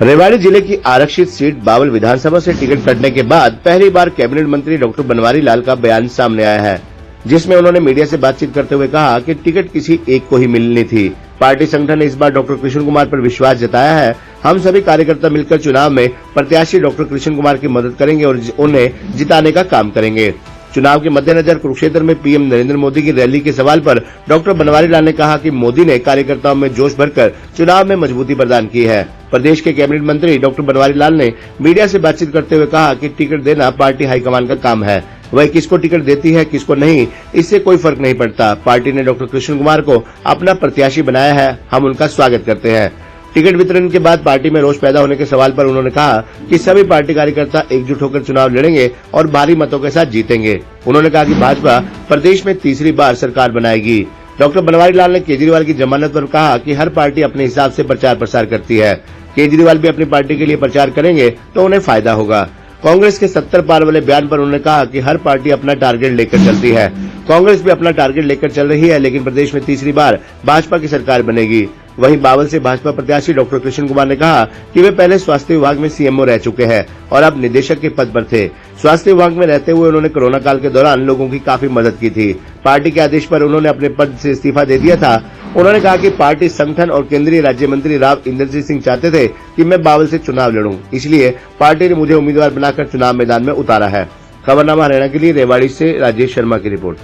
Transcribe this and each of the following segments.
रेवाड़ी जिले की आरक्षित सीट बावल विधानसभा से टिकट कटने के बाद पहली बार कैबिनेट मंत्री डॉक्टर बनवारी लाल का बयान सामने आया है, जिसमें उन्होंने मीडिया से बातचीत करते हुए कहा कि टिकट किसी एक को ही मिलनी थी। पार्टी संगठन ने इस बार डॉक्टर कृष्ण कुमार पर विश्वास जताया है। हम सभी कार्यकर्ता मिलकर चुनाव में प्रत्याशी डॉक्टर कृष्ण कुमार की मदद करेंगे और उन्हें जिताने का काम करेंगे। चुनाव के मद्देनजर कुरुक्षेत्र में पीएम नरेंद्र मोदी की रैली के सवाल पर डॉक्टर बनवारी लाल ने कहा कि मोदी ने कार्यकर्ताओं में जोश भरकर चुनाव में मजबूती प्रदान की है। प्रदेश के कैबिनेट मंत्री डॉक्टर बनवारी लाल ने मीडिया से बातचीत करते हुए कहा कि टिकट देना पार्टी हाईकमान का काम है। वह किसको टिकट देती है किसको नहीं, इससे कोई फर्क नहीं पड़ता। पार्टी ने डॉक्टर कृष्ण कुमार को अपना प्रत्याशी बनाया है, हम उनका स्वागत करते हैं। टिकट वितरण के बाद पार्टी में रोष पैदा होने के सवाल पर उन्होंने कहा कि सभी पार्टी कार्यकर्ता एकजुट होकर चुनाव लड़ेंगे और भारी मतों के साथ जीतेंगे। उन्होंने कहा कि भाजपा प्रदेश में तीसरी बार सरकार बनाएगी। डॉक्टर बनवारी लाल ने केजरीवाल की जमानत पर कहा कि हर पार्टी अपने हिसाब से प्रचार प्रसार करती है। केजरीवाल भी अपनी पार्टी के लिए प्रचार करेंगे तो उन्हें फायदा होगा। कांग्रेस के 70 पार वाले बयान पर उन्होंने कहा कि हर पार्टी अपना टारगेट लेकर चलती है। कांग्रेस भी अपना टारगेट लेकर चल रही है, लेकिन प्रदेश में तीसरी बार भाजपा की सरकार बनेगी। वहीं बावल से भाजपा प्रत्याशी डॉक्टर कृष्ण कुमार ने कहा कि वे पहले स्वास्थ्य विभाग में सीएमओ रह चुके हैं और अब निदेशक के पद पर थे। स्वास्थ्य विभाग में रहते हुए उन्होंने कोरोना काल के दौरान लोगों की काफी मदद की थी। पार्टी के आदेश पर उन्होंने अपने पद से इस्तीफा दे दिया था। उन्होंने कहा कि पार्टी संगठन और केंद्रीय राज्य मंत्री राव इंद्रजीत सिंह चाहते थे कि मैं बावल से चुनाव लड़ूं, इसलिए पार्टी ने मुझे उम्मीदवार बनाकर चुनाव मैदान में उतारा है। खबरनामा हरियाणा के लिए रेवाड़ी से राजेश शर्मा की रिपोर्ट।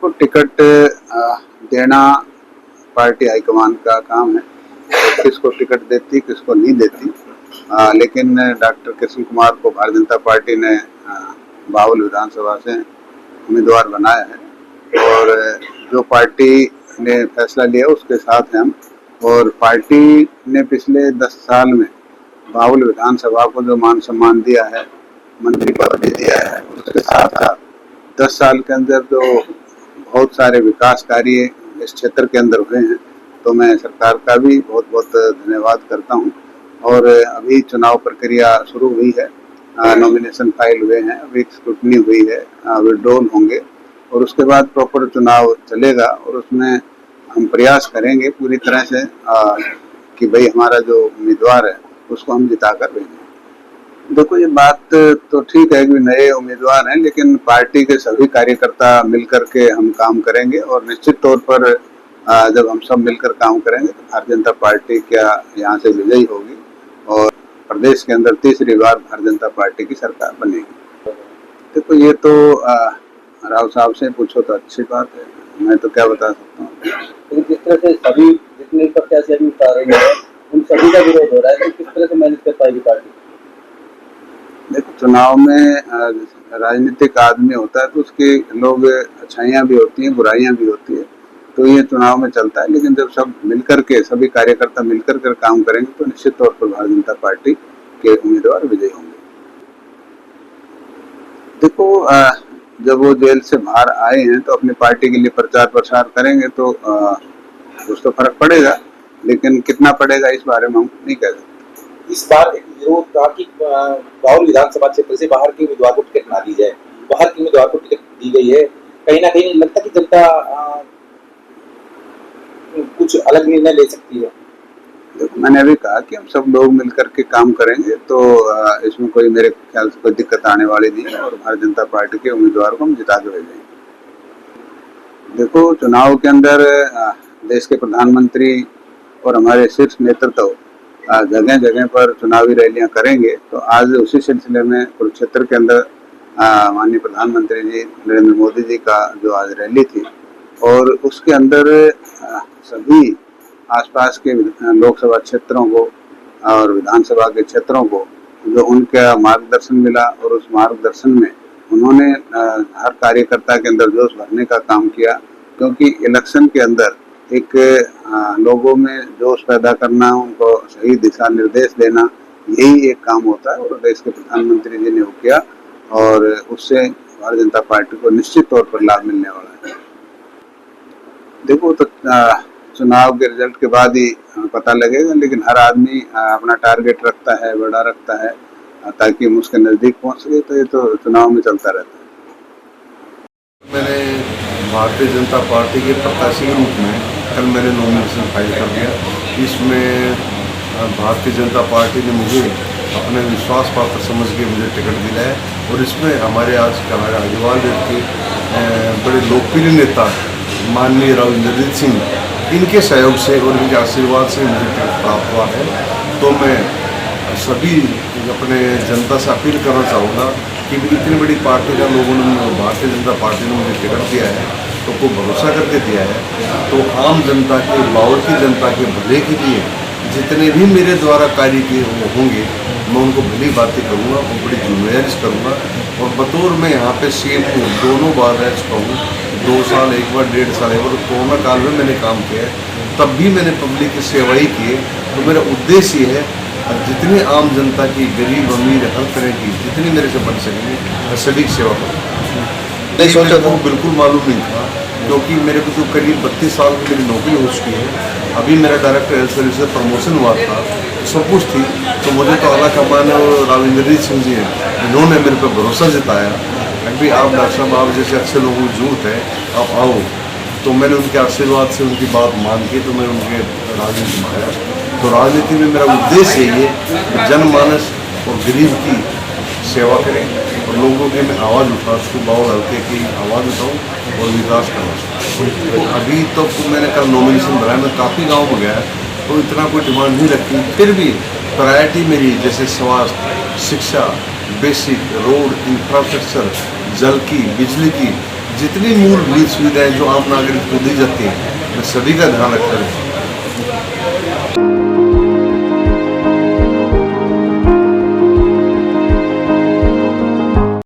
तो टिकट देना पार्टी हाईकमान का काम है, तो किसको टिकट देती किसको नहीं देती। लेकिन डॉक्टर कृष्ण कुमार को भारतीय जनता पार्टी ने बावल विधानसभा से उम्मीदवार बनाया है और जो पार्टी ने फैसला लिया उसके साथ हैं हम। और पार्टी ने पिछले 10 साल में बावल विधानसभा को जो मान सम्मान दिया है, मंत्री पद भी दिया है, उसके साथ साथ 10 साल के अंदर जो बहुत सारे विकास कार्य इस क्षेत्र के अंदर हुए हैं, तो मैं सरकार का भी बहुत बहुत धन्यवाद करता हूं। और अभी चुनाव प्रक्रिया शुरू हुई है, नॉमिनेशन फाइल हुए हैं, अभी स्क्रूटनी हुई है, विड्रॉल होंगे और उसके बाद प्रॉपर चुनाव चलेगा और उसमें हम प्रयास करेंगे पूरी तरह से कि भाई हमारा जो उम्मीदवार है उसको हम जिता कर भेजें। देखो, ये बात तो ठीक है कि नए उम्मीदवार हैं, लेकिन पार्टी के सभी कार्यकर्ता मिलकर के हम काम करेंगे और निश्चित तौर पर जब हम सब मिलकर काम करेंगे तो भारतीय जनता पार्टी क्या यहाँ से विजयी होगी और प्रदेश के अंदर तीसरी बार भारतीय जनता पार्टी की सरकार बनेगी। देखो, ये तो राव साहब से पूछो तो अच्छी बात है, मैं तो क्या बता सकता हूँ। जिस तरह से सभी जितने प्रत्याशी अभी उतार रहे हैं उन सभी का विरोध हो रहा है, तो किस तरह से मैनेज कर पाएगी पार्टी? देखो, चुनाव में राजनीतिक आदमी होता है तो उसकी लोग अच्छाइयाँ भी होती हैं, बुराइयाँ भी होती है, तो ये चुनाव में चलता है। लेकिन जब सब मिलकर के सभी कार्यकर्ता मिलकर के काम करेंगे तो निश्चित तौर पर भारतीय जनता पार्टी के उम्मीदवार विजयी होंगे। देखो, जब वो जेल से बाहर आए हैं तो अपनी पार्टी के लिए प्रचार प्रसार करेंगे तो कुछ तो फर्क पड़ेगा, लेकिन कितना पड़ेगा इस बारे में हम नहीं कह सकते। इस बार विरोध था कि बावल विधानसभा क्षेत्र से बाहर के उम्मीदवार को टिकट ना दी जाए, बाहर के उम्मीदवार को टिकट दी गई है। कहीं ना कहीं लगता कि जनता कुछ अलग निर्णय ले सकती है। देखो, मैंने अभी कहा कि हम सब लोग मिलकर के काम करेंगे तो इसमें कोई मेरे ख्याल से कोई दिक्कत आने वाली नहीं है और भारतीय जनता पार्टी के उम्मीदवार को हम जिता के भेजेंगे। देखो, चुनाव के अंदर देश के प्रधानमंत्री और हमारे शीर्ष नेतृत्व जगह जगह पर चुनावी रैलियां करेंगे, तो आज उसी सिलसिले में कुरुक्षेत्र के अंदर माननीय प्रधानमंत्री जी नरेंद्र मोदी जी का जो आज रैली थी और उसके अंदर सभी आसपास के लोकसभा क्षेत्रों को और विधानसभा के क्षेत्रों को जो उनका मार्गदर्शन मिला और उस मार्गदर्शन में उन्होंने हर कार्यकर्ता के अंदर जोश भरने का काम किया, क्योंकि इलेक्शन के अंदर एक लोगों में जोश पैदा करना, उनको सही दिशा निर्देश देना, यही एक काम होता है और देश के प्रधानमंत्री जी ने वो किया और उससे भारतीय जनता पार्टी को निश्चित तौर पर लाभ मिलने वाला है। देखो, तो चुनाव के रिजल्ट के बाद ही पता लगेगा, लेकिन हर आदमी अपना टारगेट रखता है, बड़ा रखता है ताकि हम उसके नज़दीक पहुंच सके, तो ये तो चुनाव में चलता रहता है। मैंने भारतीय जनता पार्टी के प्रत्याशी के रूप में कल मैंने नॉमिनेशन फाइल कर दिया। इसमें भारतीय जनता पार्टी ने मुझे अपने विश्वास पात्र समझ के मुझे टिकट दिलाया और इसमें हमारे आज हमारे अग्रवाल के बड़े लोकप्रिय नेता माननीय राव इंद्रजीत सिंह इनके सहयोग से और इनके आशीर्वाद से मुझे टिकट प्राप्त हुआ है। तो मैं सभी अपने जनता से अपील करना चाहूँगा कि इतनी बड़ी पार्टी का लोगों ने भारतीय जनता पार्टी ने मुझे टिकट दिया है तो को भरोसा करके दिया है, तो आम जनता के बाउल की जनता के भले के लिए जितने भी मेरे द्वारा कार्य किए होंगे मैं उनको भली बातें करूँगा और बड़ी जिम्मेदारी से करूँगा। और बतौर मैं यहाँ पे सीएम हूँ, दोनों बार रह चुका हूँ, 2 साल एक बार 1.5 साल एक बार कोरोना काल में मैंने काम किया है, तब भी मैंने पब्लिक की सेवा ही की है। तो मेरा उद्देश्य ये है जितनी आम जनता की गरीब अमीर हर तरह की जितनी मेरे से बन सकेंगे मैं सभी की सेवा करूँ। मेरे को बिल्कुल मालूम नहीं था क्योंकि मेरे को तो करीब 32 साल की मेरी नौकरी हो चुकी है। अभी मेरा डायरेक्टर हेल्थ सर्विस से प्रमोशन हुआ था, सब कुछ थी, तो मुझे तो आला कमान और राव इंद्रजीत सिंह जी हैं, इन्होंने मेरे पे भरोसा जताया कि आप डॉक्टर साहब आप जैसे अच्छे लोगों की जरूरत है, आप आओ। तो मैंने उनके आशीर्वाद से उनकी बात मान के तो मैं उनके राजनीति में आया। तो राजनीति में मेरा उद्देश्य यही है कि जनमानस और गरीब की सेवा करें और लोगों के मैं आवाज़ उठा उसको बाउल हल्के की आवाज़ उठाऊँ और विकास करना चाहूँ। तो अभी तक तो मैंने कल नॉमिनेशन भरा, मैं काफ़ी गाँव में गया तो इतना कोई डिमांड नहीं रखी, फिर भी प्रायोरिटी मेरी जैसे स्वास्थ्य, शिक्षा, बेसिक रोड, इंफ्रास्ट्रक्चर, जल की, बिजली की जितनी मूलभूत सुविधाएं जो आम नागरिक को दी जाती हैं मैं सभी का ध्यान रखता हूँ।